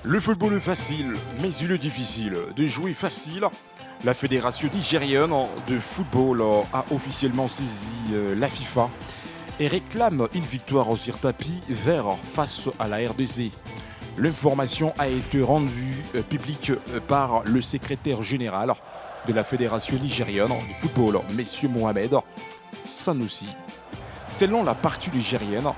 Le football est facile, mais il est difficile. De jouer facile, la fédération nigérienne de football a officiellement saisi la FIFA et réclame une victoire sur tapis vert face à la RDC. L'information a été rendue publique par le secrétaire général de la fédération nigérienne de football, M. Mohamed Sanoussi. Selon la partie nigérienne,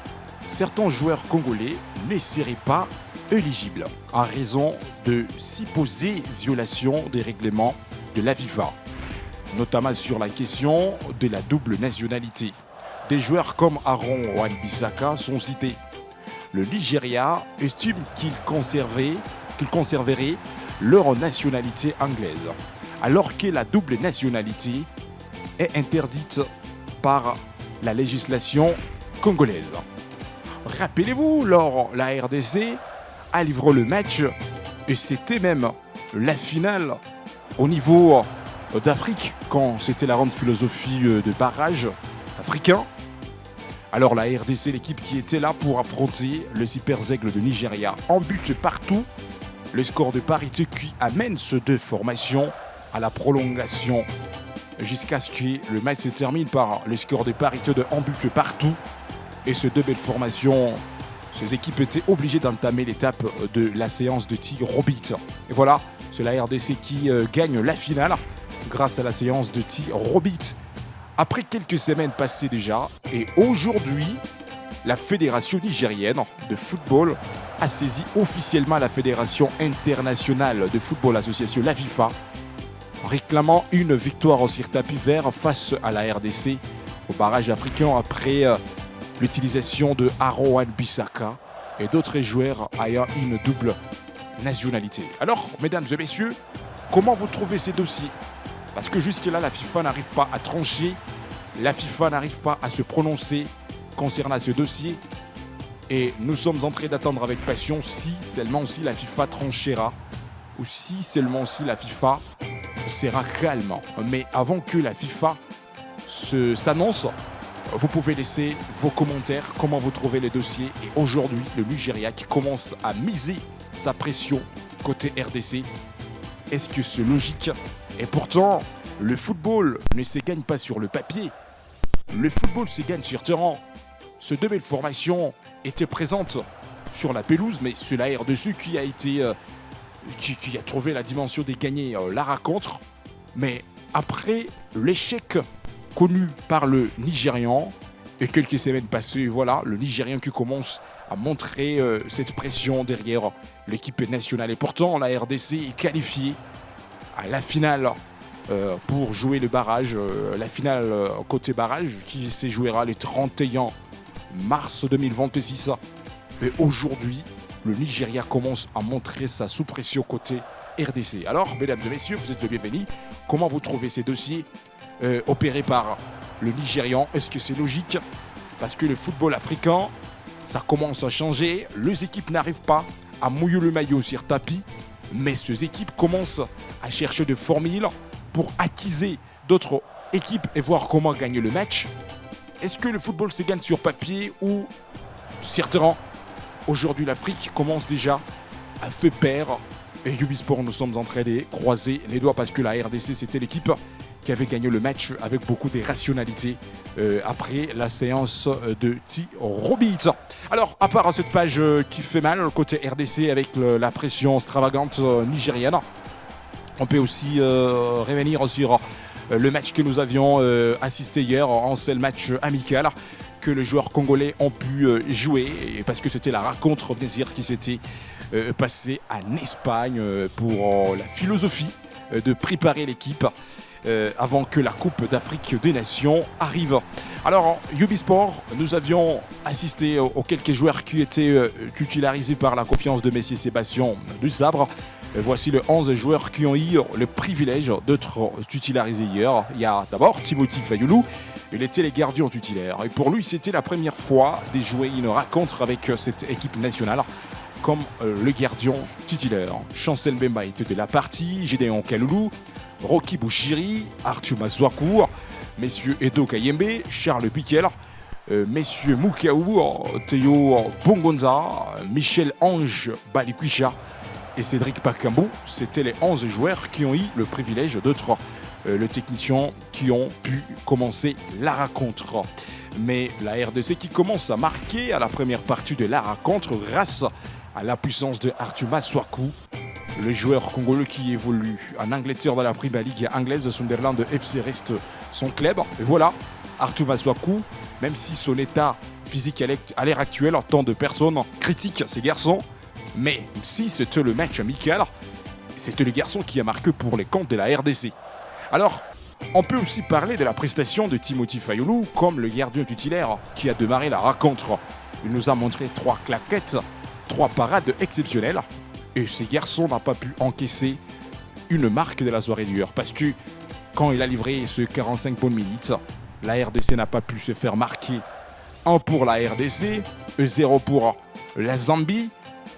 certains joueurs congolais ne seraient pas éligibles en raison de supposées violations des règlements de la FIFA, notamment sur la question de la double nationalité. Des joueurs comme Aaron Wan-Bissaka sont cités. Le Nigeria estime qu'ils conserveraient leur nationalité anglaise, alors que la double nationalité est interdite par la législation congolaise. Rappelez-vous, lors la RDC a livré le match et c'était même la finale au niveau d'Afrique quand c'était la grande philosophie de barrage africain. Alors la RDC, l'équipe qui était là pour affronter le Super Eagles de Nigeria en but partout. Le score de parité qui amène ces deux formations à la prolongation jusqu'à ce que le match se termine par le score de parité de un but partout. Et ces deux belles formations, ces équipes étaient obligées d'entamer l'étape de la séance de tir au but. Et voilà, c'est la RDC qui gagne la finale grâce à la séance de tir au but. Après quelques semaines passées déjà, et aujourd'hui, la fédération nigérienne de football a saisi officiellement la fédération internationale de football association, la FIFA, réclamant une victoire sur tapis vert face à la RDC au barrage africain après l'utilisation de Aaron Wan-Bissaka et d'autres joueurs ayant une double nationalité. Alors, mesdames et messieurs, comment vous trouvez ces dossiers? Parce que jusque-là, la FIFA n'arrive pas à trancher, la FIFA n'arrive pas à se prononcer concernant ce dossier. Et nous sommes en train d'attendre avec passion si seulement si la FIFA tranchera ou si seulement si la FIFA sera calme. Mais avant que la FIFA s'annonce, vous pouvez laisser vos commentaires, comment vous trouvez les dossiers. Et aujourd'hui, le Nigeria qui commence à miser sa pression côté RDC. Est-ce que c'est logique? Et pourtant, le football ne se gagne pas sur le papier. Le football se gagne sur terrain. Ces deux belles formations étaient présentes sur la pelouse, mais c'est la RDC qui a trouvé la dimension de gagner la rencontre. Mais après l'échec connu par le Nigérian, et quelques semaines passées, voilà, le Nigérian qui commence à montrer cette pression derrière l'équipe nationale. Et pourtant, la RDC est qualifiée à la finale pour jouer le barrage, la finale côté barrage qui se jouera le 31 mars 2026. Et aujourd'hui, le Nigeria commence à montrer sa sous-pression côté RDC. Alors, mesdames et messieurs, vous êtes les bienvenus. Comment vous trouvez ces dossiers opérés par le Nigérian? Est-ce que c'est logique? Parce que le football africain, ça commence à changer. Les équipes n'arrivent pas à mouiller le maillot sur tapis. Mais ces équipes commencent à chercher des formules pour acquiser d'autres équipes et voir comment gagner le match. Est-ce que le football se gagne sur papier ou sur terrain? Aujourd'hui, l'Afrique commence déjà à faire peur. Et Ubisport, nous sommes en train de croiser les doigts parce que la RDC, c'était l'équipe qui avait gagné le match avec beaucoup de rationalité après la séance de tir au but. Alors, à part cette page qui fait mal, côté RDC avec la pression extravagante nigérienne, on peut aussi revenir sur le match que nous avions assisté hier, en seul match amical que les joueurs congolais ont pu jouer, parce que c'était la rencontre bien sûr qui s'était passée en Espagne pour la philosophie de préparer l'équipe avant que la Coupe d'Afrique des Nations arrive. Alors, Ubisport, nous avions assisté aux quelques joueurs qui étaient titularisés par la confiance de Messier Sébastien Dusabre. Voici les 11 joueurs qui ont eu le privilège d'être titularisés hier. Il y a d'abord Timothy Fayoulou, il était le gardien titulaire. Et pour lui, c'était la première fois de jouer une rencontre avec cette équipe nationale comme le gardien titulaire. Chancel Mbemba était de la partie, Gédéon Kaloulou, Rocky Bouchiri, Arthur Masouakour, messieurs Edo Kayembe, Charles Piquel, messieurs Moukaou, Théo Bongonza, Michel Ange Balikwisha et Cédric Bakambu, c'était les 11 joueurs qui ont eu le privilège d'être le technicien qui ont pu commencer la rencontre. Mais la RDC qui commence à marquer à la première partie de la rencontre grâce à la puissance de Artuma Swaku, le joueur congolais qui évolue en Angleterre dans la Premier League anglaise de Sunderland FC reste son club. Et voilà, Artuma Swaku, même si son état physique à l'heure actuelle, tant de personnes critiquent ces garçons, mais si c'était le match amical, c'était le garçon qui a marqué pour les comptes de la RDC. Alors, on peut aussi parler de la prestation de Timothy Fayulu comme le gardien titulaire qui a démarré la rencontre. Il nous a montré 3 claquettes, 3 parades exceptionnelles. Et ce garçon n'a pas pu encaisser une marque de la soirée d'hier. Parce que quand il a livré ce 45 bonnes minutes, la RDC n'a pas pu se faire marquer. 1 pour la RDC, 0 pour la Zambie.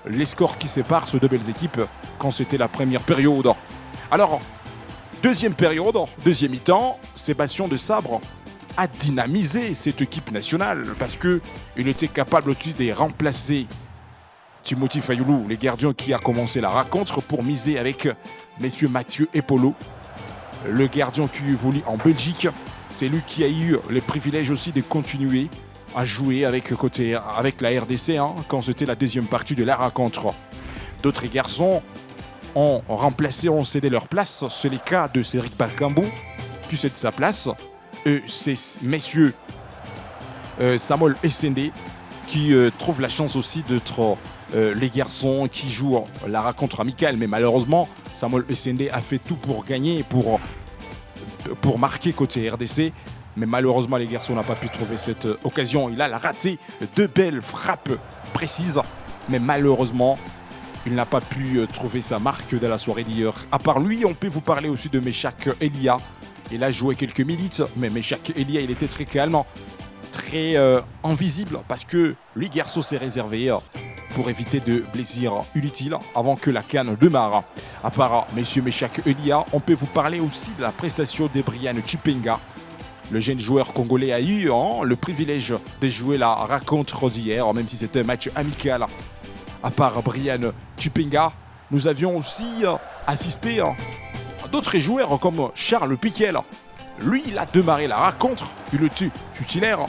Les scores qui séparent ces deux belles équipes quand c'était la première période. Alors, deuxième période, deuxième mi-temps, Sébastien Desabre a dynamisé cette équipe nationale parce qu'il était capable aussi de remplacer Timothy Fayulu, les gardiens qui a commencé la rencontre pour miser avec messieurs Mathieu et Polo. Le gardien qui évolue en Belgique, c'est lui qui a eu le privilège aussi de continuer à jouer avec la RDC quand c'était la deuxième partie de la rencontre. D'autres garçons ont remplacé, ont cédé leur place. C'est le cas de Cédric Bakambu qui cède sa place. C'est messieurs Samuel Essende qui trouvent la chance aussi d'être les garçons qui jouent la rencontre amicale. Mais malheureusement, Samuel Essende a fait tout pour gagner, pour marquer côté RDC. Mais malheureusement, les garçons n'ont pas pu trouver cette occasion. Il a raté 2 belles frappes précises. Mais malheureusement, il n'a pas pu trouver sa marque de la soirée d'hier. À part lui, on peut vous parler aussi de Meshak Elia. Il a joué quelques minutes, mais Meshak Elia, il était très calme, très invisible, parce que lui, garçon, s'est réservé pour éviter de blessures inutiles avant que la CAN démarre. À part messieurs Meshak Elia, on peut vous parler aussi de la prestation de Brian Chipenga. Le jeune joueur congolais a eu le privilège de jouer la rencontre d'hier, même si c'était un match amical. À part Brian Chipenga, nous avions aussi assisté à d'autres joueurs comme Charles Piquel. Lui, il a démarré la rencontre, il était titulaire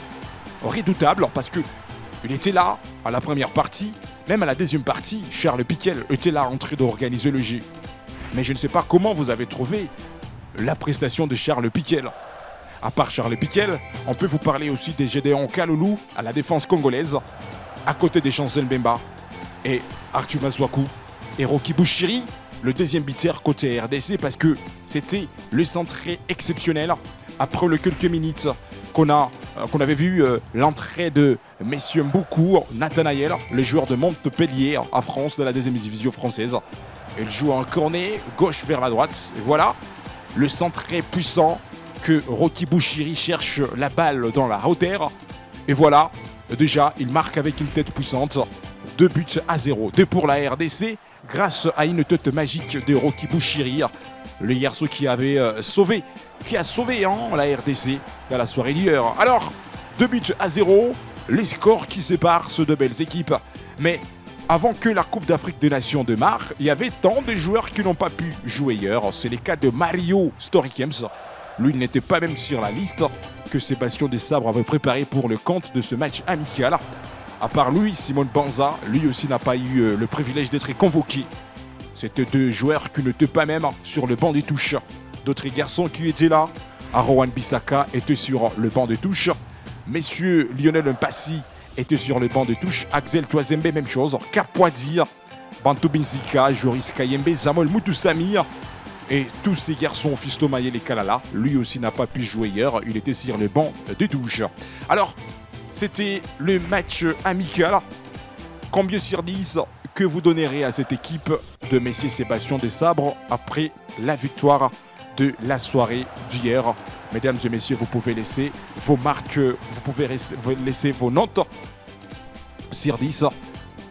redoutable parce qu'il était là à la première partie, même à la deuxième partie, Charles Piquel était là en train d'organiser le jeu. Mais je ne sais pas comment vous avez trouvé la prestation de Charles Piquel. À part Charles Piquel, on peut vous parler aussi des Gédéon Kaloulou à la défense congolaise, à côté des Chancel Mbemba et Artuma Swaku et Rocky Bouchiri, le deuxième beater côté RDC, parce que c'était le centré exceptionnel. Après les quelques minutes qu'on avait vu l'entrée de messieurs Mboukou, Nathanaël, le joueur de Montpellier en France de la deuxième division française. Il joue en cornet, gauche vers la droite. Et voilà, le centré puissant que Rocky Bouchiri cherche la balle dans la hauteur. Et voilà, déjà, il marque avec une tête puissante. 2-0. 2 pour la RDC, grâce à une tête magique de Rocky Bouchiri, le garçon qui a sauvé la RDC dans la soirée d'hier. Alors, 2-0, les scores qui séparent ces deux belles équipes. Mais avant que la Coupe d'Afrique des Nations démarre, il y avait tant de joueurs qui n'ont pas pu jouer hier. C'est le cas de Mario Storikems. Lui, il n'était pas même sur la liste que Sébastien Desabre avait préparé pour le compte de ce match amical. À part lui, Simon Banza, lui aussi n'a pas eu le privilège d'être convoqué. C'était 2 joueurs qui n'étaient pas même sur le banc des touches. D'autres garçons qui étaient là, Arowan Bissaka était sur le banc de touche. Messieurs Lionel Mpassi était sur le banc de touche. Axel Toazembe, même chose. Kapoadzir, Bantou Binzika, Joris Kayembe, Samuel Moutousamir. Et tous ces garçons, Fisto Mayele Kalala, lui aussi n'a pas pu jouer hier. Il était sur le banc de touche. Alors, c'était le match amical. Combien sur 10 que vous donnerez à cette équipe de messieurs Sébastien Desabre après la victoire de la soirée d'hier? Mesdames et messieurs, vous pouvez laisser vos marques, vous pouvez laisser vos notes sur 10.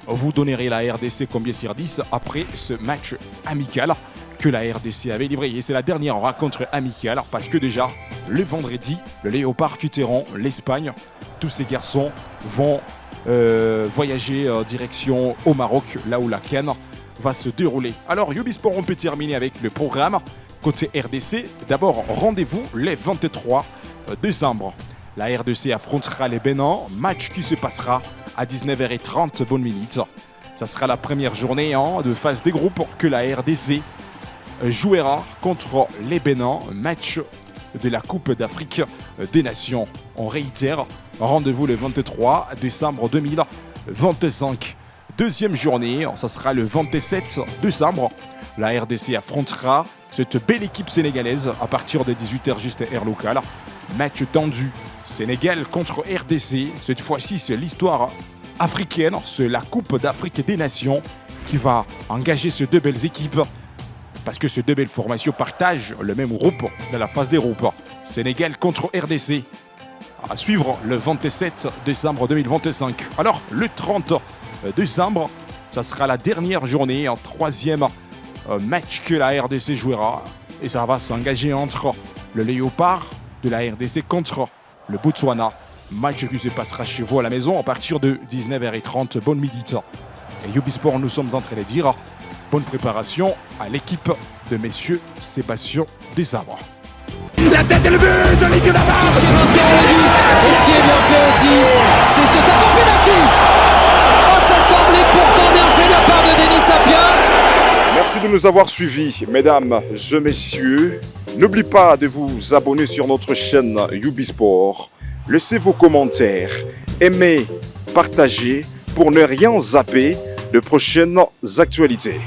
Vous donnerez la RDC combien sur 10 après ce match amical que la RDC avait livré. Et c'est la dernière rencontre amicale parce que déjà, le vendredi, le Léopard quitteront l'Espagne. Tous ces garçons vont voyager direction au Maroc, là où la CAN va se dérouler. Alors, Ubisport, on peut terminer avec le programme. Côté RDC, d'abord, rendez-vous les 23 décembre. La RDC affrontera les Bénin, match qui se passera à 19h30 bonnes minutes. Ça sera la première journée de phase des groupes que la RDC jouera contre les Bénin, match de la Coupe d'Afrique des Nations. On réitère, rendez-vous le 23 décembre 2025. Deuxième journée, ça sera le 27 décembre. La RDC affrontera cette belle équipe sénégalaise à partir de 18h juste heure locale. Match tendu, Sénégal contre RDC. Cette fois-ci, c'est l'histoire africaine, c'est la Coupe d'Afrique des Nations qui va engager ces deux belles équipes. Parce que ces deux belles formations partagent le même groupe dans la phase des groupes. Sénégal contre RDC. À suivre le 27 décembre 2025. Alors, le 30 décembre, ça sera la dernière journée, un troisième match que la RDC jouera. Et ça va s'engager entre le Léopard de la RDC contre le Botswana. Match qui se passera chez vous à la maison à partir de 19h30, bonne midi. Et Ubisport, nous sommes en train de dire bonne préparation à l'équipe de messieurs Sébastien Desabre. La tête et le but de Olivier Lamarche. Et ce qui est bien fait aussi, c'est ce tableau penalty. Oh, ça semblait pourtant bien fait de la part de Denis Sapien. Merci de nous avoir suivis, mesdames et messieurs. N'oubliez pas de vous abonner sur notre chaîne Ubisport. Laissez vos commentaires, aimez, partagez pour ne rien zapper de prochaines actualités.